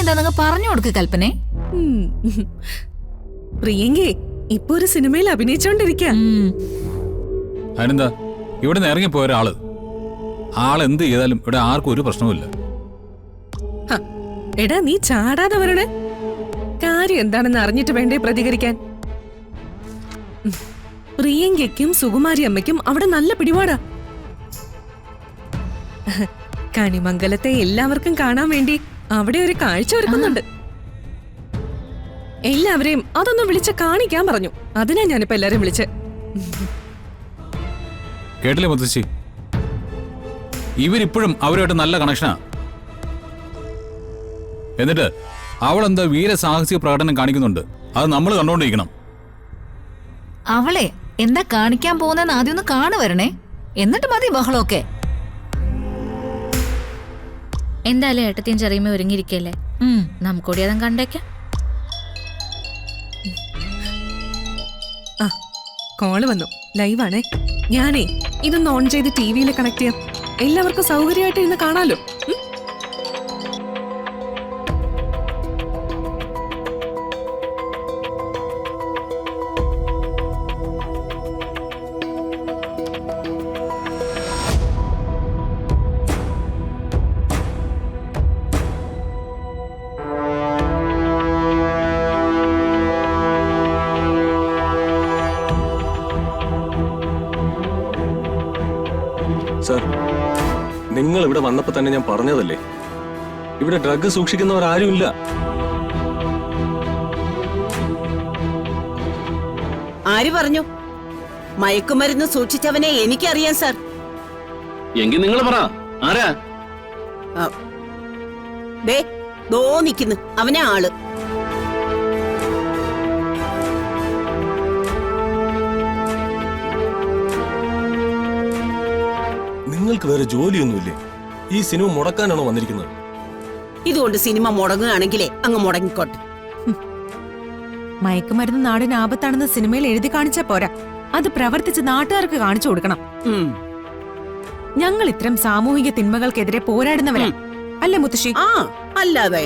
കാര്യം എന്താ പറഞ്ഞു കൊടുക്ക് കൽപ്പനെ. പ്രിയങ്കേ ഇപ്പൊ ഒരു സിനിമയിൽ അഭിനയിച്ചോണ്ടിരിക്ക. അതിനെന്താ, ഇവിടെ നിന്ന് ഇറങ്ങിപ്പോയ ഒരാള് ആളെന്ത് ചെയ്താലും ഇവിടെ ആർക്കും ഒരു പ്രശ്നവുമില്ല. എടാ നീ ചാടാതെ വരണേ. കാര്യം എന്താണെന്ന് അറിഞ്ഞിട്ട് വേണ്ടേ പ്രതികരിക്കാൻ. പ്രിയങ്കയ്ക്കും സുകുമാരി അമ്മയ്ക്കും അവിടെ നല്ല പിടിപാടാ. കണിമംഗലത്തെ എല്ലാവർക്കും കാണാൻ വേണ്ടി അവിടെ ഒരു കാഴ്ച ഒരുക്കുന്നുണ്ട്. എല്ലാവരെയും അതൊന്ന് വിളിച്ച് കാണിക്കാൻ പറഞ്ഞു. അതിനാ ഞാനിപ്പോ എല്ലാരും വിളിച്ച്. കേട്ടില്ലേ മുത്തശ്ശി, ഇവരിപ്പോഴും അവരുമായിട്ട് നല്ല കണക്ഷനാ. എന്നിട്ട് അവളെന്താ വീരസാഹസിക പ്രകടനം കാണിക്കുന്നുണ്ട്, അത് നമ്മൾ കണ്ടോണ്ടിരിക്കണം. അവളെ എന്താ കാണിക്കാൻ പോകുന്നെന്ന് ആദ്യം ഒന്ന് കാണുവരണേ, എന്നിട്ട് മതി ബഹളമൊക്കെ. എന്തായാലും ഏട്ടത്തിയും ചെറിയമ്മ ഒരുങ്ങിയിരിക്കല്ലേ, നമുക്കൂടി അതും കണ്ടേക്കാം. കോള് വന്നു, ലൈവാണേ. ഞാനേ ഇതൊന്ന് ഓൺ ചെയ്ത് ടിവിയിൽ കണക്ട് ചെയ്യാം. എല്ലാവർക്കും സൗകര്യമായിട്ട് ഇരുന്ന് കാണാലോ. സർ, നിങ്ങൾ ഇവിടെ വന്നപ്പോ തന്നെ ഞാൻ പറഞ്ഞതല്ലേ, ഇവിടെ ഡ്രഗ് സൂക്ഷിക്കുന്നവരാരുമില്ല. ആര് പറഞ്ഞു? മയക്കുമരുന്ന് സൂക്ഷിച്ചവനെ എനിക്കറിയാം സർ. എങ്കിൽ നിങ്ങൾ പറ, ആരാ? ദോ നിക്കുന്നു അവനെ ആള്. നിങ്ങൾക്ക് വേറെ ജോലിയൊന്നുമില്ലേ? ഈ സിനിമ മുടക്കാനാണോ വന്നിരിക്കുന്നത്? ഇതുകൊണ്ട് സിനിമ മുടങ്ങുകയാണെങ്കിലേ അങ്ങ് മുടങ്ങിക്കോട്ടെ. മയക്കുമരുന്ന് നാടിന് ആപത്താണെന്ന് സിനിമയിൽ എഴുതി കാണിച്ചാ പോരാ, അത് പ്രവർത്തിച്ച് നാട്ടുകാർക്ക് കാണിച്ചു കൊടുക്കണം. ഞങ്ങൾ ഇത്തരം സാമൂഹിക തിന്മകൾക്കെതിരെ പോരാടുന്നവരാ, അല്ലേ മുത്തശ്ശി? ആ അല്ലാതെ.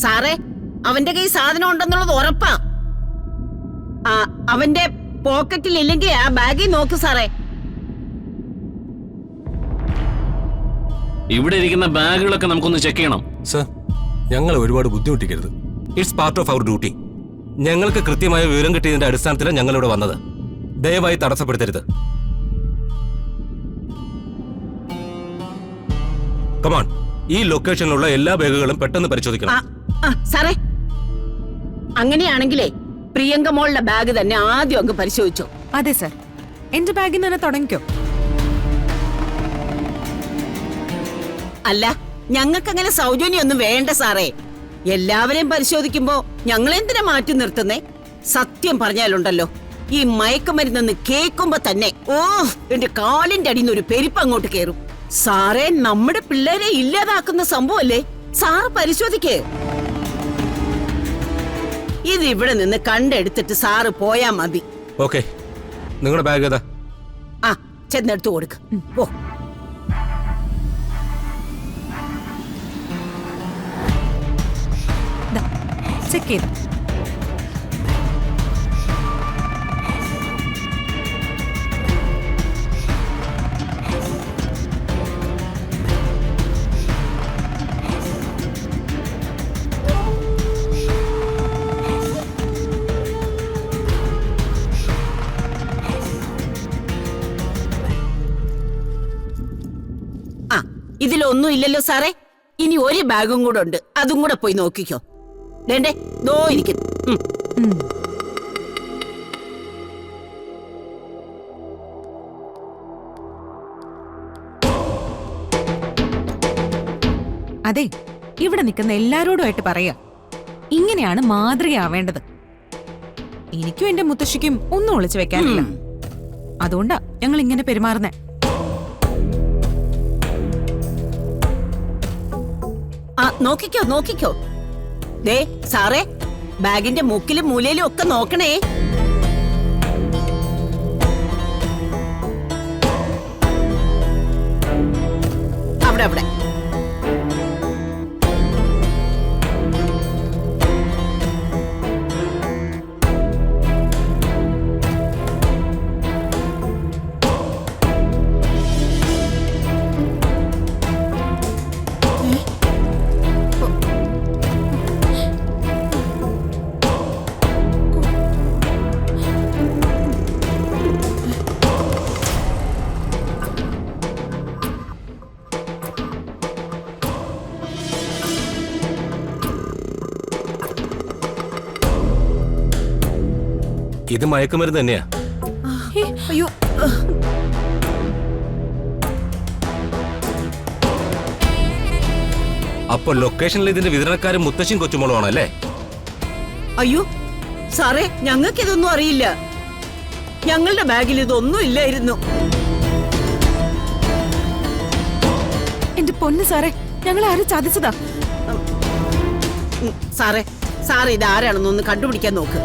സാറേ, അവന്റെ കൈ സാധനം ഉണ്ടെന്നുള്ളത് ഉറപ്പാ. അവന്റെ പോക്കറ്റിൽ ഇല്ലെങ്കിൽ ആ ബാഗിൽ നോക്ക് സാറേ. ഇവിടെ ഇരിക്കുന്ന ബാഗുകളൊക്കെ നമുക്കൊന്ന് ചെക്ക് ചെയ്യണം. സർ, ഞങ്ങൾ ഒരുപാട് ബുദ്ധിമുട്ടിക്കരുത്. It's part of our duty. ഞങ്ങൾക്ക് കൃത്യമായ വിവരം കിട്ടിയതിന്റെ അടിസ്ഥാനത്തിലാണ് ഞങ്ങളിവിടെ വന്നത്. ദയവായി തടസ്സപ്പെടുത്തരുത്. കമാൺ, ഈ ലൊക്കേഷനിലുള്ള എല്ലാ ബാഗുകളും പെട്ടെന്ന് പരിശോധിക്കണം. സാറേ, അങ്ങനെയാണെങ്കിലേ പ്രിയങ്ക മോളുടെ ബാഗ് തന്നെ ആദ്യം അങ്ങ് പരിശോധിച്ചോ. അതെ സർ, എന്റെ ബാഗിൽ തന്നെ തുടങ്ങിക്കോ. അല്ല, ഞങ്ങൾക്കങ്ങനെ സൗജന്യൊന്നും വേണ്ട സാറേ. എല്ലാവരെയും പരിശോധിക്കുമ്പോ ഞങ്ങൾ എന്തിനാ മാറ്റി നിർത്തുന്നേ? സത്യം പറഞ്ഞാലുണ്ടല്ലോ, ഈ മയക്കുമരുന്നെന്ന് കേൾക്കുമ്പോ തന്നെ എന്റെ കാലിന്റെ അടിയിൽ നിന്ന് ഒരു പെരുപ്പ് അങ്ങോട്ട് കേറും. സാറേ, നമ്മുടെ പിള്ളേരെ ഇല്ലാതാക്കുന്ന സംഭവല്ലേ? സാറ് പരിശോധിക്കേ. ഇത് ഇവിടെ നിന്ന് കണ്ടെടുത്തിട്ട് സാറ് പോയാ മതി. ഓക്കെ, നിങ്ങളുടെ ബാഗ് ഏതാ? ചെന്നെടുത്ത് കൊടുക്ക്. ഓ, ചെക്ക് ചെയ്തു. ഇതിലൊന്നും ഇല്ലല്ലോ സാറേ. ഇനി ഒരു ബാഗും കൂടെ ഉണ്ട്, അതും കൂടെ പോയി നോക്കിക്കോ. വേണ്ടേ, ദോ ഇരിക്കുന്നു. അതെ, ഇവിടെ നിൽക്കുന്ന എല്ലാരോടുമായിട്ട് പറയാ, ഇങ്ങനെയാണ് മാതൃകയാവേണ്ടത്. എനിക്കും എന്റെ മുത്തശ്ശിക്കും ഒന്നും ഒളിച്ചു വെക്കാനില്ല. അതുകൊണ്ടാ ഞങ്ങൾ ഇങ്ങനെ പെരുമാറുന്നേ. ആ നോക്കിക്കോ നോക്കിക്കോ. ദേ സാറേ, ബാഗിന്റെ മുക്കിലും മൂലയിലും ഒക്കെ നോക്കണേ. അവിടെ അവിടെ. ഇത് മയക്കുമരുന്ന് തന്നെയാ. അയ്യോ, അപ്പൊ ലൊക്കേഷനിൽ ഇതിന്റെ വിതരണക്കാരും മുത്തശ്ശിയും കൊച്ചുമോളും അല്ലേ? അയ്യോ സാറേ, ഞങ്ങൾക്കിതൊന്നും അറിയില്ല. ഞങ്ങളുടെ ബാഗിൽ ഇതൊന്നും ഇല്ലായിരുന്നു. എന്റെ പൊന്ന് സാറേ, ഞങ്ങളെ ആരും ചതിച്ചതാ. സാറേ സാറേ ഇതാരാണെന്നൊന്ന് കണ്ടുപിടിക്കാൻ നോക്ക്.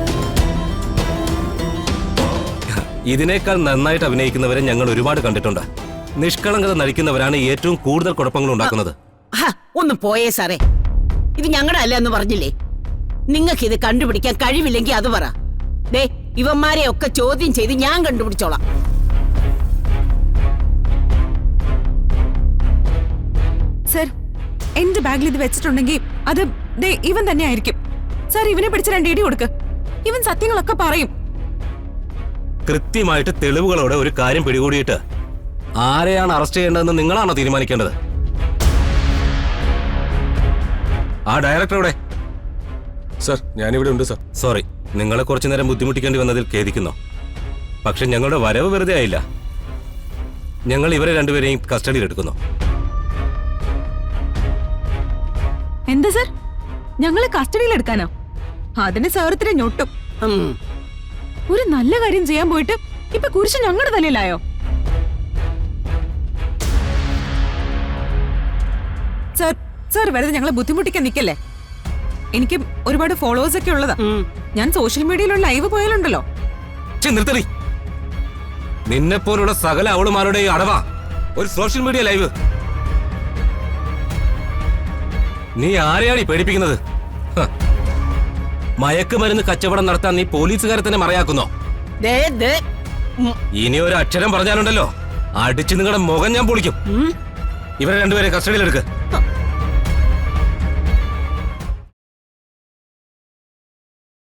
ഇതിനേക്കാൾ നന്നായിട്ട് അഭിനയിക്കുന്നവരെ ഞങ്ങൾ ഒരുപാട് കണ്ടിട്ടുണ്ട്. നിഷ്കളങ്കത നടിക്കുന്നവരാണ് ഏറ്റവും കൂടുതൽ കുഴപ്പങ്ങൾ ഉണ്ടാക്കുന്നത്. ഒന്ന് പോയേ സാറേ, ഇത് ഞങ്ങളുടെ അല്ല എന്ന് പറഞ്ഞില്ലേ? നിങ്ങൾക്ക് ഇത് കണ്ടുപിടിക്കാൻ കഴിവില്ലെങ്കിൽ അത് പറ. ദേ ഇവന്മാരെ ഒക്കെ ചോദ്യം ചെയ്ത് ഞാൻ കണ്ടുപിടിച്ചോളാം. സർ, എന്റെ ബാഗിൽ ഇത് വെച്ചിട്ടുണ്ടെങ്കിൽ അത് ദേ ഇവൻ തന്നെ ആയിരിക്കും. സർ, ഇവനെ പിടിച്ച് 2 ഇടി കൊടുക്ക്. ഇവൻ സത്യങ്ങളൊക്കെ പറയും. കൃത്യമായിട്ട് തെളിവുകളോടെ ഒരു കാര്യം പിടികൂടിയിട്ട് ആരെയാണ് അറസ്റ്റ് ചെയ്യേണ്ടതെന്ന് നിങ്ങളാണോ തീരുമാനിക്കേണ്ടത്? ആ ഡയറക്ടറോടെ. സർ, ഞാനിവിടെ ഉണ്ട് സർ. സോറി, നിങ്ങളെ കുറച്ചു നേരം ബുദ്ധിമുട്ടിക്കേണ്ടി വന്നതിൽ ഖേദിക്കുന്നു. പക്ഷെ ഞങ്ങളുടെ വരവ് വെറുതെ ആയില്ല. ഞങ്ങൾ ഇവരെ രണ്ടുപേരെയും കസ്റ്റഡിയിൽ എടുക്കുന്നു. എന്താ സർ, ഞങ്ങളെ കസ്റ്റഡിയിൽ എടുക്കാനോ? അതിന് സാറത്തിന് ഞൊട്ടും. ഒരു നല്ല കാര്യം ചെയ്യാൻ പോയിട്ട് ഇപ്പൊ കുരിശ് ഞങ്ങളുടെ തലയിലായോ? സർ, സർ വെറുതെ ഞങ്ങളെ ബുദ്ധിമുട്ടിക്കാൻ നിക്കല്ലേ. എനിക്ക് ഒരുപാട് ഫോളോവേഴ്സ് ഒക്കെ ഉള്ളതാ. ഞാൻ സോഷ്യൽ മീഡിയയിലുള്ള ലൈവ് പോയാലുണ്ടല്ലോ. നിർത്തടി. നിന്നെ പോലുള്ള സകല അവളുമാരുടെയും അടവാ ഒരു സോഷ്യൽ മീഡിയ ലൈവ്. നീ ആരെയാണ് ഈ പേടിപ്പിക്കുന്നത്? മയക്കുമരുന്ന് കച്ചവടം നടത്താൻ നീ പോലീസുകാരെ തന്നെ മറയാക്കുന്നോ? ഇനി ഒരു അക്ഷരം പറഞ്ഞാലുണ്ടല്ലോ, അടിച്ച് നിങ്ങളുടെ മുഖം ഞാൻ പൊളിക്കും. ഇവരെ രണ്ടുപേരെ കസ്റ്റഡിയിലെടുക്ക്.